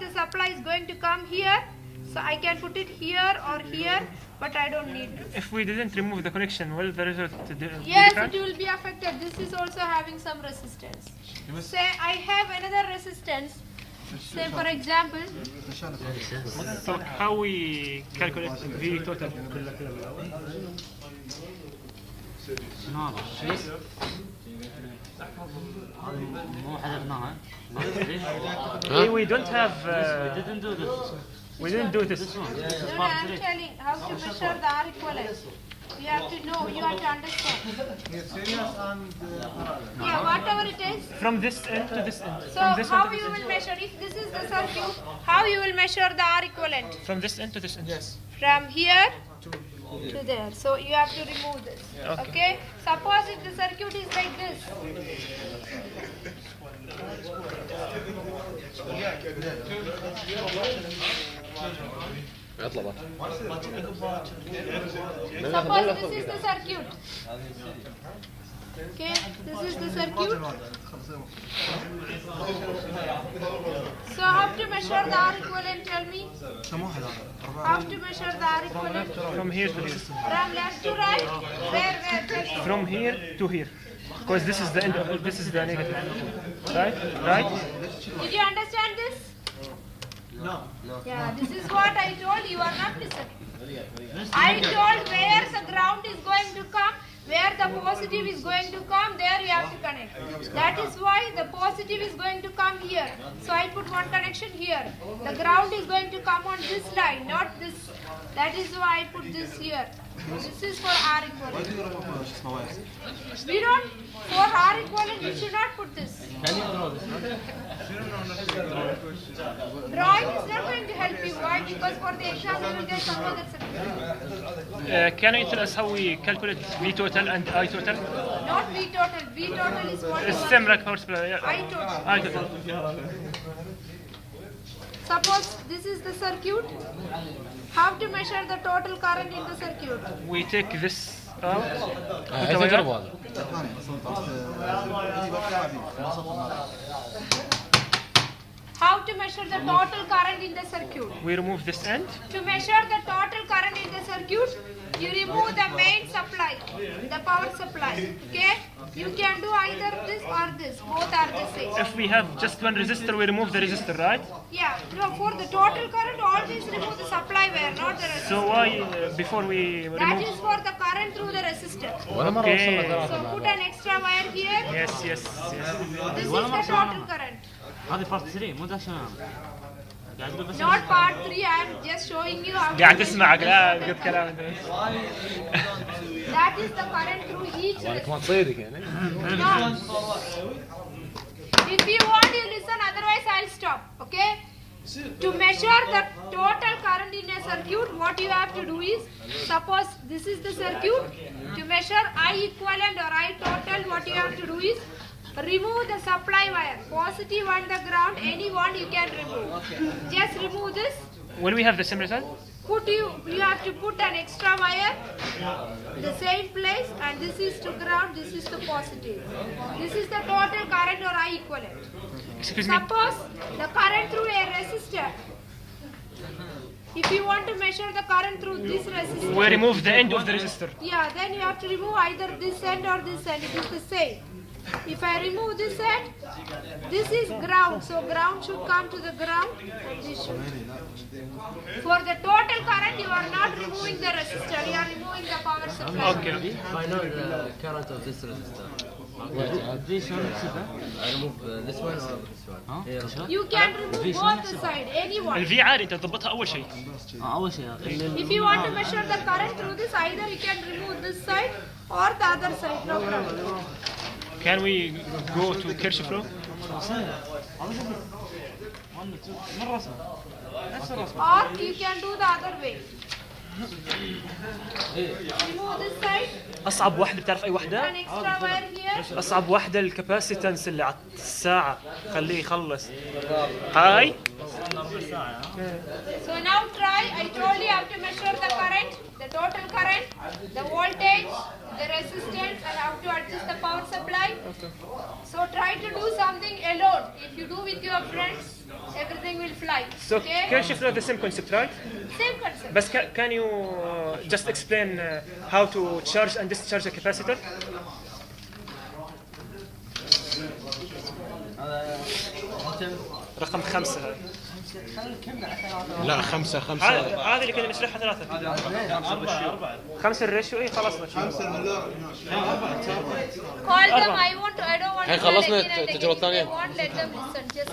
the supply is going to come here, so I can put it here or here, but I don't need this. If we didn't remove the connection, will the result be Yes, different? it will be affected. This is also having some resistance. Say I have another resistance. Say for example, So how we calculate V total? We don't have. We didn't do this. no, I'm telling how to measure the R equivalent. You have to know, you have to understand. Yeah, whatever it is. From this end to this end. So From this how end to you this will measure, if this is the circuit, how you will measure the R equivalent? end. From this end to this end. Yes. From here to there. So you have to remove this. Okay? Suppose if the circuit is like this. Suppose this is the circuit. Okay, this is the circuit. So how to measure the R equivalent, tell me? How to measure the R equivalent? From here to here. From left to right? Where? From here to here. Because this is the end of this is the negative. Right? Right? Did you understand this? No. Yeah, this is what I told you are not listening. I told where the ground is going to come, where the positive is going to come, there you have to connect. That is why the positive is going to come here. So I put one connection here. The ground is going to come on this line, not this. That is why I put this here. This is for R equivalent. We don't, for R equivalent, we should not put this. Can you draw this? Drawing is not going to help you. Why? Because for the exam you will get some other certificate. Can you tell us how we calculate V total and I total? Not V total. V total is what It's same like power supply. Yeah. I total. I total. Suppose this is the circuit. How to measure the total current in the circuit? We take this out. How to measure the total current in the circuit? We remove this end. To measure the total current in the circuit, you remove the main supply, the power supply. Okay? You can do either this or this. Both are the same. If we have just one resistor, we remove the resistor, right? Yeah. No, for the total current, always remove the supply wire, not the resistor. So why before we That remove? is for the current through the resistor. Okay. So put an extra wire here. Yes, yes, yes. This is the total current. هذه part 3 مو داش انا قاعد اقول بس Not part 3, I am just showing you how قاعد to تسمعك لا قلت كلام انت. That is the current through each resistor. ما تصيدك يعني. No. If you want, you listen, otherwise I'll stop. Okay? To measure the total current in a circuit, what you have to do is, suppose this is the circuit, to measure I equivalent or I total, what you have to do is, remove the supply wire, positive on the ground, any one you can remove. Just remove this. Will we have the same result? You have to put an extra wire, the same place, and this is to ground, this is to positive. This is the total current or I equivalent. Excuse me. Suppose the current through a resistor. If you want to measure the current through this resistor. We remove the end of the resistor. Yeah, then you have to remove either this end or this end. It is the same. If I remove this end, this is ground. So ground should come to the ground. And this should. For the total current, you are not removing the resistor. You are removing the power supply. Okay. I know the current of this resistor. this one I remove this one or this one. Here. You can remove both the side, any one. الفي عادي انت تضبطها اول شيء. اول شيء If you want to measure the current through this, either you can remove this side or the other side. No problem. Can we go to Kirchhoff law? Or you can do the other way. Remove this side. اصعب واحده بتعرف اي واحده؟ An extra wire here. اصعب واحده الكباسيتنس اللي على الساعه خليه يخلص. هاي So now try. I told you have to measure the current, the total current, the voltage, the resistance, and how to adjust the power supply. So try to do something alone. If you do with your friends, everything will fly. So Okay? can you know the same concept, right? Same concept. But can you just explain how to charge and discharge a capacitor? رقم 5 هذا. لا 5 هذا اللي كنا نشرحها 3. 5 الريشيو اي خلاص. Call them. I don't want to. الحين خلصنا التجربة الثانية. Won't let them listen. Just